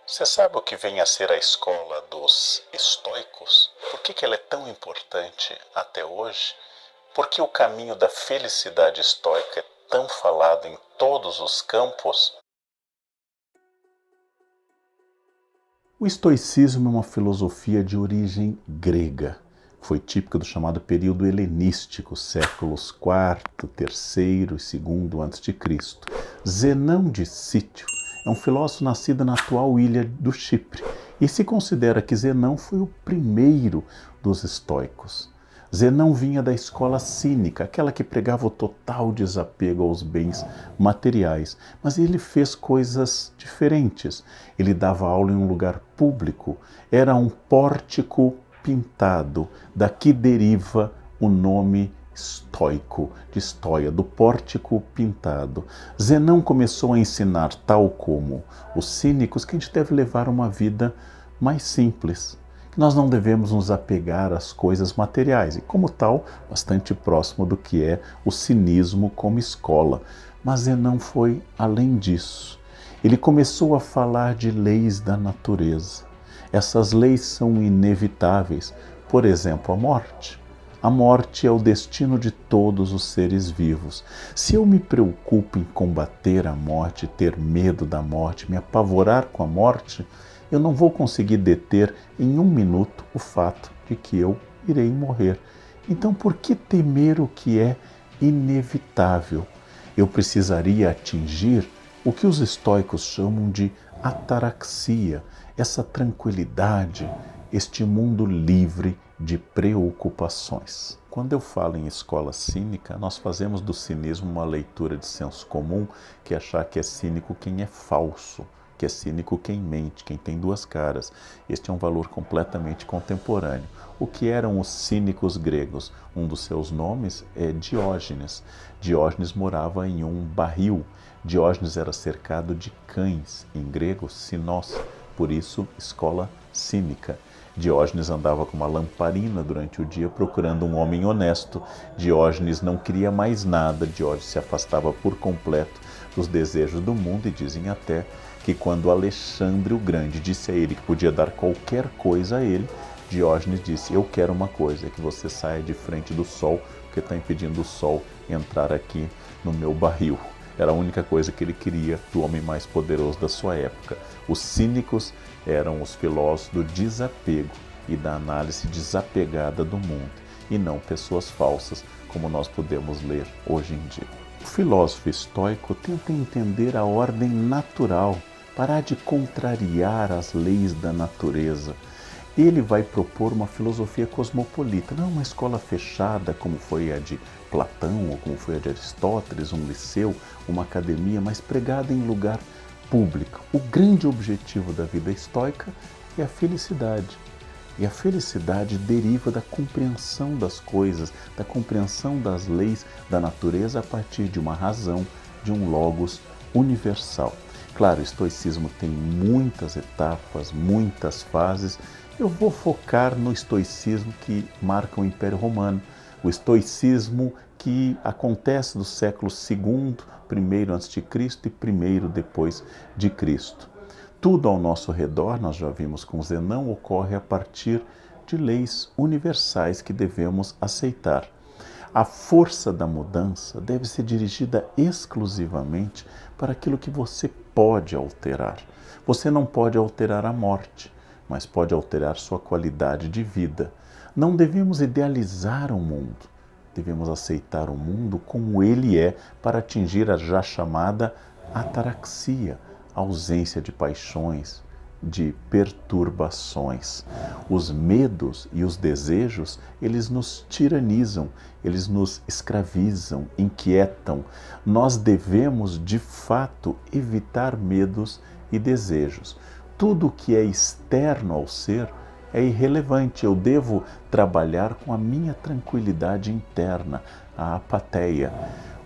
Você sabe o que vem a ser a escola dos estoicos? Por que ela é tão importante até hoje? Por que o caminho da felicidade estoica é tão falado em todos os campos? O estoicismo é uma filosofia de origem grega. Foi típica do chamado período helenístico, séculos IV, III e II a.C. Zenão de Cítio é um filósofo nascido na atual ilha do Chipre e se considera que Zenão foi o primeiro dos estoicos. Zenão vinha da escola cínica, aquela que pregava o total desapego aos bens materiais, mas ele fez coisas diferentes. Ele dava aula em um lugar público, era um pórtico pintado, daqui deriva o nome estoico, de estoia, do pórtico pintado. Zenão começou a ensinar, tal como os cínicos, que a gente deve levar uma vida mais simples, que nós não devemos nos apegar às coisas materiais, e como tal, bastante próximo do que é o cinismo como escola. Mas Zenão foi além disso. Ele começou a falar de leis da natureza. Essas leis são inevitáveis, por exemplo, a morte. A morte é o destino de todos os seres vivos. Se eu me preocupo em combater a morte, ter medo da morte, me apavorar com a morte, eu não vou conseguir deter em um minuto o fato de que eu irei morrer. Então, por que temer o que é inevitável? Eu precisaria atingir o que os estoicos chamam de ataraxia, essa tranquilidade, este mundo livre de preocupações. Quando eu falo em escola cínica, nós fazemos do cinismo uma leitura de senso comum, que é achar que é cínico quem é falso, que é cínico quem mente, quem tem duas caras. Este é um valor completamente contemporâneo. O que eram os cínicos gregos? Um dos seus nomes é Diógenes. Diógenes morava em um barril. Diógenes era cercado de cães, em grego, sinós, por isso escola cínica. Diógenes andava com uma lamparina durante o dia procurando um homem honesto. Diógenes não queria mais nada, Diógenes se afastava por completo dos desejos do mundo, e dizem até que quando Alexandre o Grande disse a ele que podia dar qualquer coisa a ele, Diógenes disse: eu quero uma coisa, é que você saia de frente do sol, porque está impedindo o sol entrar aqui no meu barril. Era a única coisa que ele queria do homem mais poderoso da sua época. Os cínicos eram os filósofos do desapego e da análise desapegada do mundo, e não pessoas falsas, como nós podemos ler hoje em dia. O filósofo estoico tenta entender a ordem natural, parar de contrariar as leis da natureza. Ele vai propor uma filosofia cosmopolita, não uma escola fechada como foi a de Platão ou como foi a de Aristóteles, um liceu, uma academia, mas pregada em lugar público. O grande objetivo da vida estoica é a felicidade. E a felicidade deriva da compreensão das coisas, da compreensão das leis da natureza a partir de uma razão, de um logos universal. Claro, o estoicismo tem muitas etapas, muitas fases. Eu vou focar no estoicismo que marca o Império Romano, o estoicismo que acontece do século II, primeiro antes de Cristo e primeiro depois de Cristo. Tudo ao nosso redor, nós já vimos com Zenão, ocorre a partir de leis universais que devemos aceitar. A força da mudança deve ser dirigida exclusivamente para aquilo que você pode alterar. Você não pode alterar a morte, mas pode alterar sua qualidade de vida. Não devemos idealizar o mundo, devemos aceitar o mundo como ele é para atingir a já chamada ataraxia, ausência de paixões, de perturbações. Os medos e os desejos, eles nos tiranizam, eles nos escravizam, inquietam. Nós devemos, de fato, evitar medos e desejos. Tudo que é externo ao ser é irrelevante. Eu devo trabalhar com a minha tranquilidade interna, a apateia.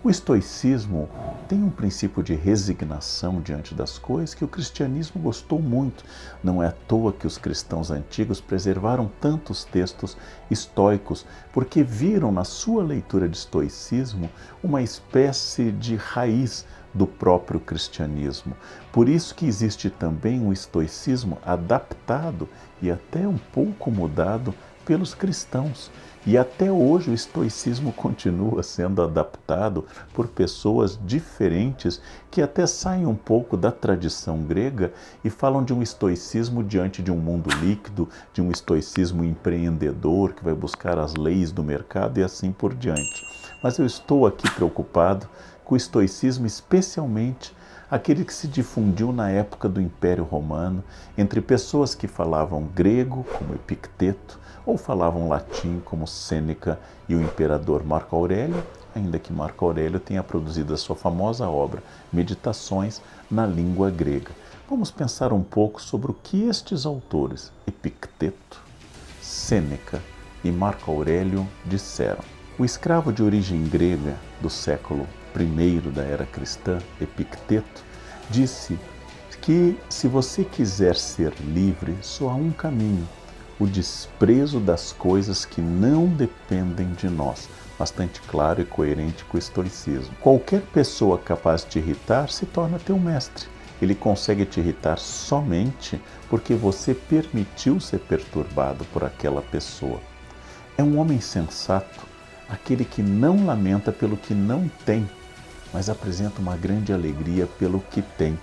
O estoicismo tem um princípio de resignação diante das coisas que o cristianismo gostou muito. Não é à toa que os cristãos antigos preservaram tantos textos estoicos, porque viram na sua leitura de estoicismo uma espécie de raiz do próprio cristianismo. Por isso que existe também um estoicismo adaptado e até um pouco mudado pelos cristãos. E até hoje o estoicismo continua sendo adaptado por pessoas diferentes que até saem um pouco da tradição grega e falam de um estoicismo diante de um mundo líquido, de um estoicismo empreendedor que vai buscar as leis do mercado e assim por diante. Mas eu estou aqui preocupado com o estoicismo, especialmente aquele que se difundiu na época do Império Romano, entre pessoas que falavam grego, como Epicteto, ou falavam latim, como Sêneca e o imperador Marco Aurélio, ainda que Marco Aurélio tenha produzido a sua famosa obra Meditações na língua grega. Vamos pensar um pouco sobre o que estes autores, Epicteto, Sêneca e Marco Aurélio, disseram. O escravo de origem grega do século I da era cristã, Epicteto, disse que se você quiser ser livre, só há um caminho: o desprezo das coisas que não dependem de nós. Bastante claro e coerente com o estoicismo. Qualquer pessoa capaz de te irritar se torna teu mestre. Ele consegue te irritar somente porque você permitiu ser perturbado por aquela pessoa. É um homem sensato aquele que não lamenta pelo que não tem, mas apresenta uma grande alegria pelo que tem.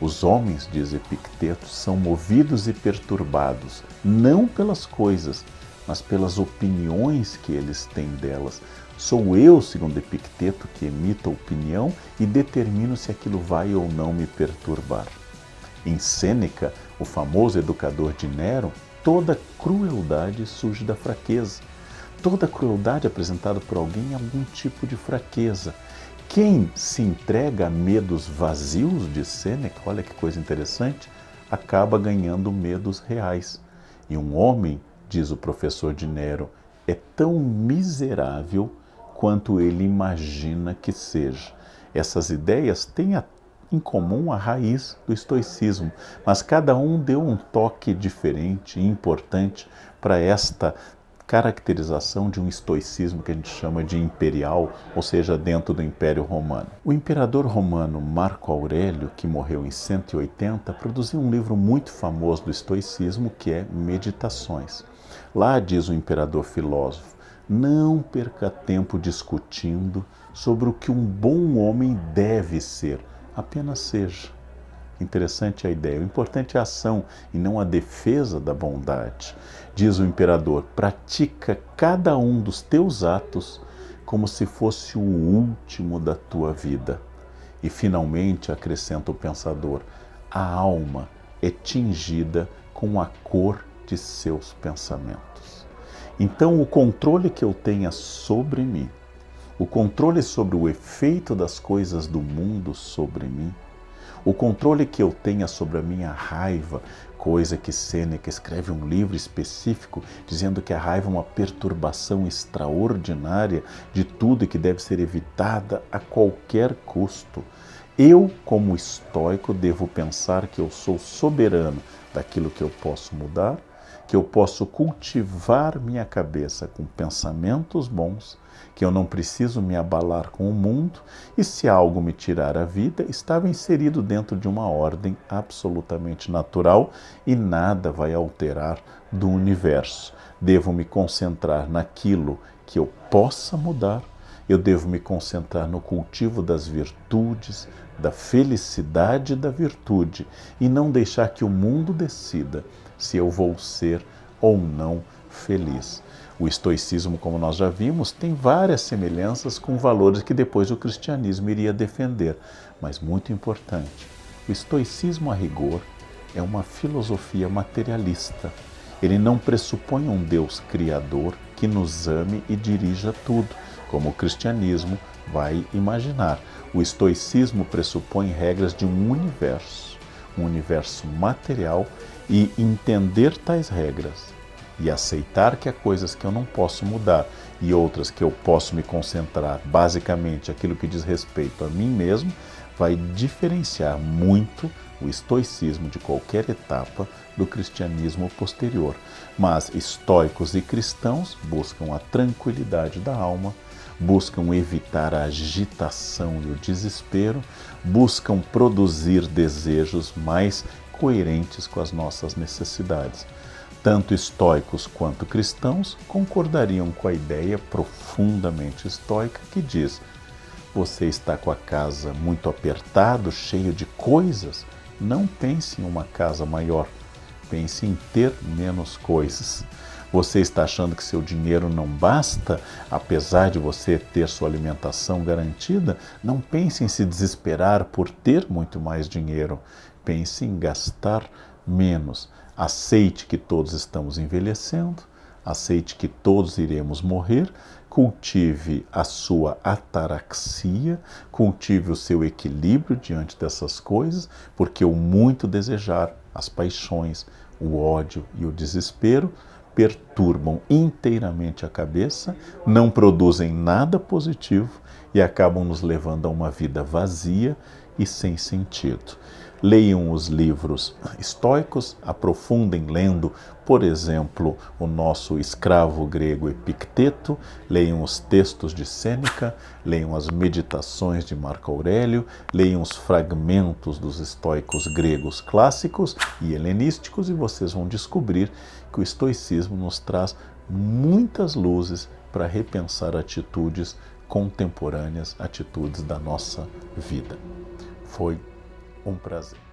Os homens, diz Epicteto, são movidos e perturbados, não pelas coisas, mas pelas opiniões que eles têm delas. Sou eu, segundo Epicteto, que emito a opinião e determino se aquilo vai ou não me perturbar. Em Sêneca, o famoso educador de Nero, toda crueldade surge da fraqueza. Toda crueldade apresentada por alguém é algum tipo de fraqueza. Quem se entrega a medos vazios, de Sêneca, olha que coisa interessante, acaba ganhando medos reais. E um homem, diz o professor de Nero, é tão miserável quanto ele imagina que seja. Essas ideias têm em comum a raiz do estoicismo, mas cada um deu um toque diferente e importante para esta caracterização de um estoicismo que a gente chama de imperial, ou seja, dentro do Império Romano. O imperador romano Marco Aurélio, que morreu em 180, produziu um livro muito famoso do estoicismo, que é Meditações. Lá diz o imperador filósofo: não perca tempo discutindo sobre o que um bom homem deve ser, apenas seja. Interessante a ideia. O importante é a ação e não a defesa da bondade. Diz o imperador: pratica cada um dos teus atos como se fosse o último da tua vida. E finalmente, acrescenta o pensador, a alma é tingida com a cor de seus pensamentos. Então, o controle que eu tenha sobre mim, o controle sobre o efeito das coisas do mundo sobre mim, o controle que eu tenha sobre a minha raiva, coisa que Sêneca escreve um livro específico dizendo que a raiva é uma perturbação extraordinária de tudo e que deve ser evitada a qualquer custo. Eu, como estoico, devo pensar que eu sou soberano daquilo que eu posso mudar, que eu posso cultivar minha cabeça com pensamentos bons, que eu não preciso me abalar com o mundo e, se algo me tirar a vida, estava inserido dentro de uma ordem absolutamente natural e nada vai alterar do universo. Devo me concentrar naquilo que eu possa mudar, eu devo me concentrar no cultivo das virtudes, da felicidade e da virtude e não deixar que o mundo decida se eu vou ser ou não feliz. O estoicismo, como nós já vimos, tem várias semelhanças com valores que depois o cristianismo iria defender. Mas muito importante, o estoicismo a rigor é uma filosofia materialista. Ele não pressupõe um Deus criador que nos ame e dirija tudo, como o cristianismo vai imaginar. O estoicismo pressupõe regras de um universo material, e entender tais regras e aceitar que há coisas que eu não posso mudar e outras que eu posso me concentrar basicamente aquilo que diz respeito a mim mesmo, vai diferenciar muito o estoicismo de qualquer etapa do cristianismo posterior. Mas estoicos e cristãos buscam a tranquilidade da alma, buscam evitar a agitação e o desespero, buscam produzir desejos mais coerentes com as nossas necessidades. Tanto estoicos quanto cristãos concordariam com a ideia profundamente estoica que diz: você está com a casa muito apertado, cheio de coisas? Não pense em uma casa maior, pense em ter menos coisas. Você está achando que seu dinheiro não basta, apesar de você ter sua alimentação garantida? Não pense em se desesperar por ter muito mais dinheiro. Pense em gastar menos. Aceite que todos estamos envelhecendo, aceite que todos iremos morrer, cultive a sua ataraxia, cultive o seu equilíbrio diante dessas coisas, porque o muito desejar, as paixões, o ódio e o desespero perturbam inteiramente a cabeça, não produzem nada positivo e acabam nos levando a uma vida vazia e sem sentido. Leiam os livros estoicos, aprofundem lendo, por exemplo, o nosso escravo grego Epicteto, leiam os textos de Sêneca, leiam as meditações de Marco Aurélio, leiam os fragmentos dos estoicos gregos clássicos e helenísticos e vocês vão descobrir que o estoicismo nos traz muitas luzes para repensar atitudes contemporâneas, atitudes da nossa vida. Foi um prazer.